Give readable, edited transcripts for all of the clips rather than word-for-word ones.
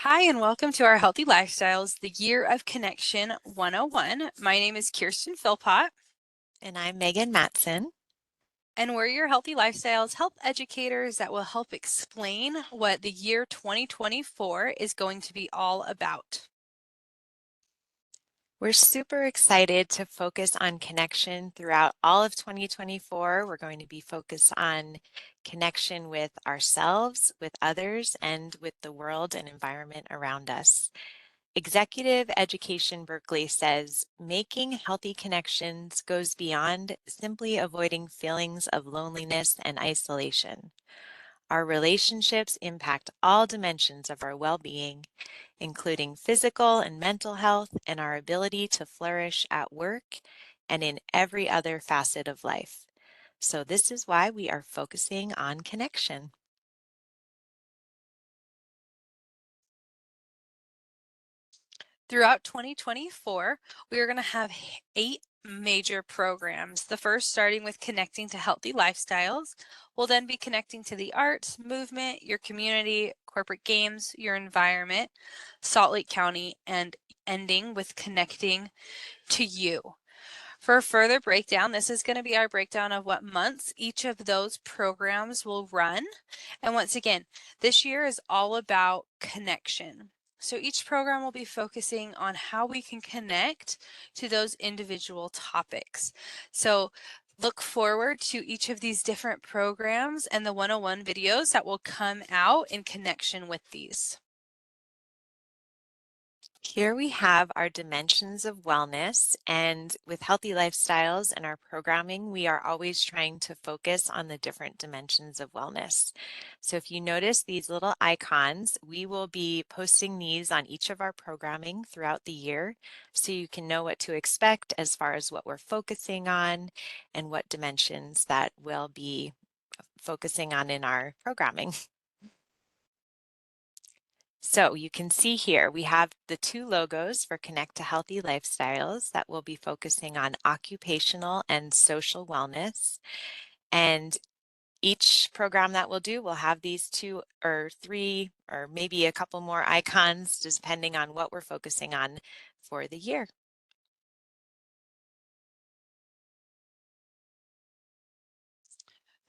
Hi, and welcome to our Healthy Lifestyles, the Year of Connection 101. My name is Kirsten Philpott, And I'm Megan Matson. and we're your Healthy Lifestyles health educators that will help explain what the year 2024 is going to be all about. We're super excited to focus on connection throughout all of 2024. We're going to be focused on connection with ourselves, with others, and with the world and environment around us. Executive Education Berkeley says making healthy connections goes beyond simply avoiding feelings of loneliness and isolation. Our relationships impact all dimensions of our well-being, including physical and mental health and our ability to flourish at work and in every other facet of life. So this is why we are focusing on connection. Throughout 2024, we are going to have 8 major programs. The first starting with connecting to healthy lifestyles. We'll then be connecting to the arts, movement, your community, corporate games, your environment, Salt Lake County, and ending with connecting to you. For further breakdown, this is going to be our breakdown of what months each of those programs will run. And once again, this year is all about connection. So each program will be focusing on how we can connect to those individual topics. So look forward to each of these different programs and the 101 videos that will come out in connection with these. Here we have our dimensions of wellness, and with healthy lifestyles and our programming, we are always trying to focus on the different dimensions of wellness. So if you notice these little icons, we will be posting these on each of our programming throughout the year so you can know what to expect as far as what we're focusing on and what dimensions that we'll be focusing on in our programming. So you can see here, we have the 2 logos for Connect to Healthy Lifestyles that will be focusing on occupational and social wellness. And each program that we'll do will have these 2 or 3 or maybe a couple more icons, depending on what we're focusing on for the year.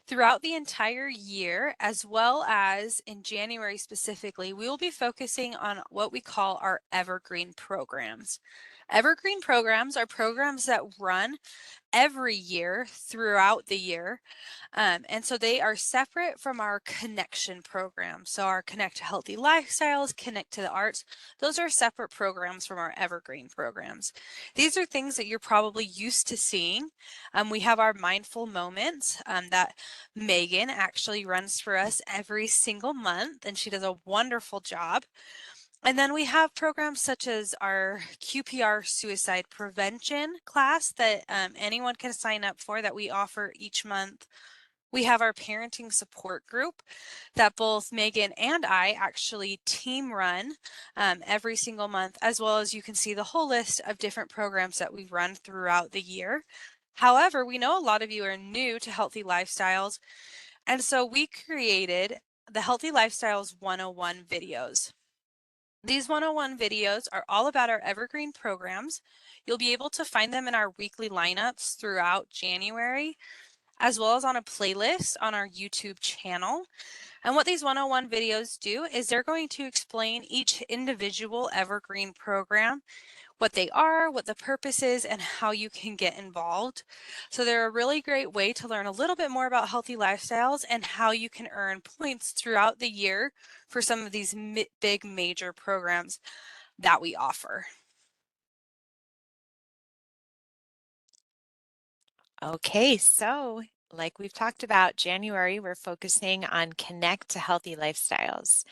Throughout the entire year, as well as in January specifically, we will be focusing on what we call our evergreen programs. Evergreen programs are programs that run every year throughout the year. And so they are separate from our connection program. So our Connect to Healthy Lifestyles, Connect to the Arts, those are separate programs from our evergreen programs. These are things that you're probably used to seeing. We have our mindful moments that Megan actually runs for us every single month, and she does a wonderful job. And then we have programs such as our QPR suicide prevention class that anyone can sign up for that we offer each month. We have our parenting support group that both Megan and I actually team run every single month, as well as you can see the whole list of different programs that we run throughout the year. However, we know a lot of you are new to healthy lifestyles, and so we created the Healthy Lifestyles 101 videos. These 101 videos are all about our evergreen programs. You'll be able to find them in our weekly lineups throughout January, as well as on a playlist on our YouTube channel. And what these 101 videos do is they're going to explain each individual evergreen program, what they are, what the purpose is, and how you can get involved. So they're a really great way to learn a little bit more about healthy lifestyles and how you can earn points throughout the year for some of these big major programs that we offer. Okay, so like we've talked about, January, we're focusing on Connect to Healthy Lifestyles.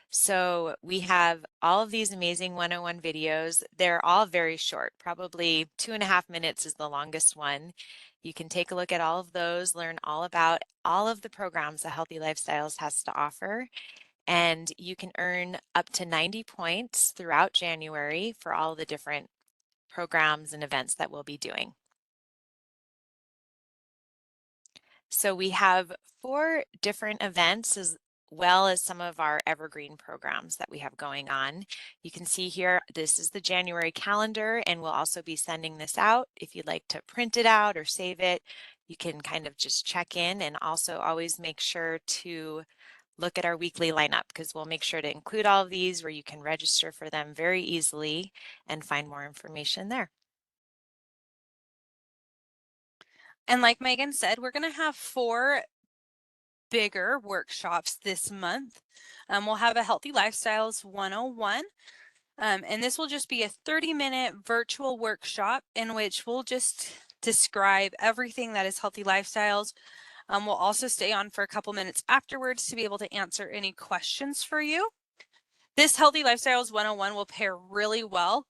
So we have all of these amazing 101 videos. They're all very short, probably 2.5 minutes is the longest one. You can take a look at all of those, learn all about all of the programs that Healthy Lifestyles has to offer, and you can earn up to 90 points throughout January for all the different programs and events that we'll be doing. So we have 4 different events well as some of our evergreen programs that we have going on. You can see here, this is the January calendar, and we'll also be sending this out. If you'd like to print it out or save it, you can kind of just check in, and also always make sure to look at our weekly lineup, because we'll make sure to include all of these where you can register for them very easily and find more information there. And like Megan said, we're going to have 4 bigger workshops this month. We'll have a Healthy Lifestyles 101. And this will just be a 30-minute virtual workshop in which we'll just describe everything that is Healthy Lifestyles. We'll also stay on for a couple minutes afterwards to be able to answer any questions for you. This Healthy Lifestyles 101 will pair really well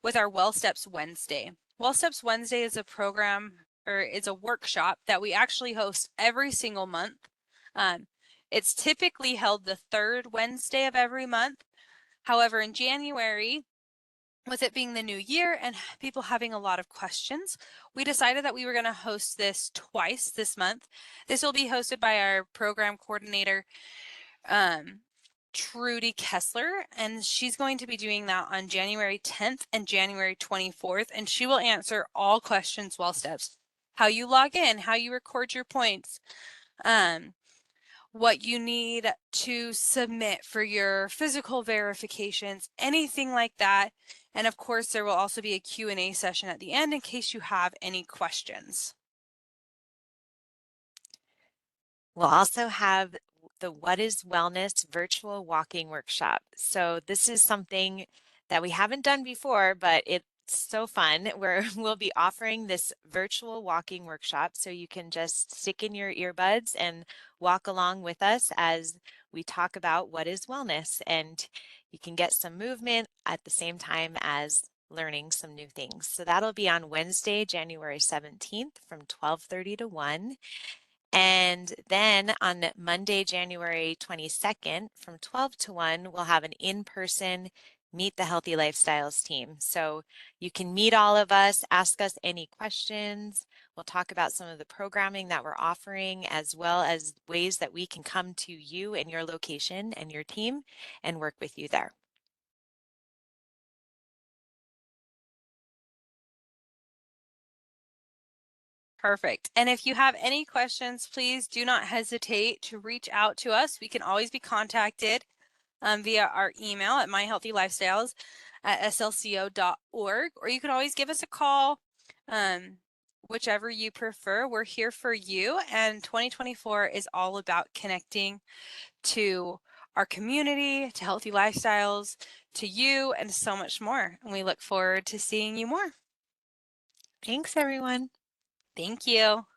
with our Well Steps Wednesday. Well Steps Wednesday is a program, or is a workshop that we actually host every single month. It's typically held the 3rd Wednesday of every month. However, in January, with it being the new year and people having a lot of questions, we decided that we were going to host this twice this month. This will be hosted by our program coordinator, Trudy Kessler, and she's going to be doing that on January 10th and January 24th, and she will answer all questions Well Steps. How you log in, how you record your points, what you need to submit for your physical verifications, anything like that. And of course, there will also be a Q&A session at the end in case you have any questions. We'll also have the What is Wellness virtual walking workshop. So this is something that we haven't done before, but it's so fun, where we'll be offering this virtual walking workshop. So you can just stick in your earbuds and walk along with us as we talk about what is wellness. And you can get some movement at the same time as learning some new things. So that'll be on Wednesday, January 17th from 12:30 to 1. And then on Monday, January 22nd, from 12 to 1, we'll have an in-person Meet the Healthy Lifestyles team. So you can meet all of us, ask us any questions. We'll talk about some of the programming that we're offering, as well as ways that we can come to you and your location and your team and work with you there. Perfect. And if you have any questions, please do not hesitate to reach out to us. We can always be contacted via our email at myhealthylifestyles@slco.org, or you can always give us a call, whichever you prefer. We're here for you, and 2024 is all about connecting to our community, to Healthy Lifestyles, to you, and so much more. And we look forward to seeing you more. Thanks, everyone. Thank you.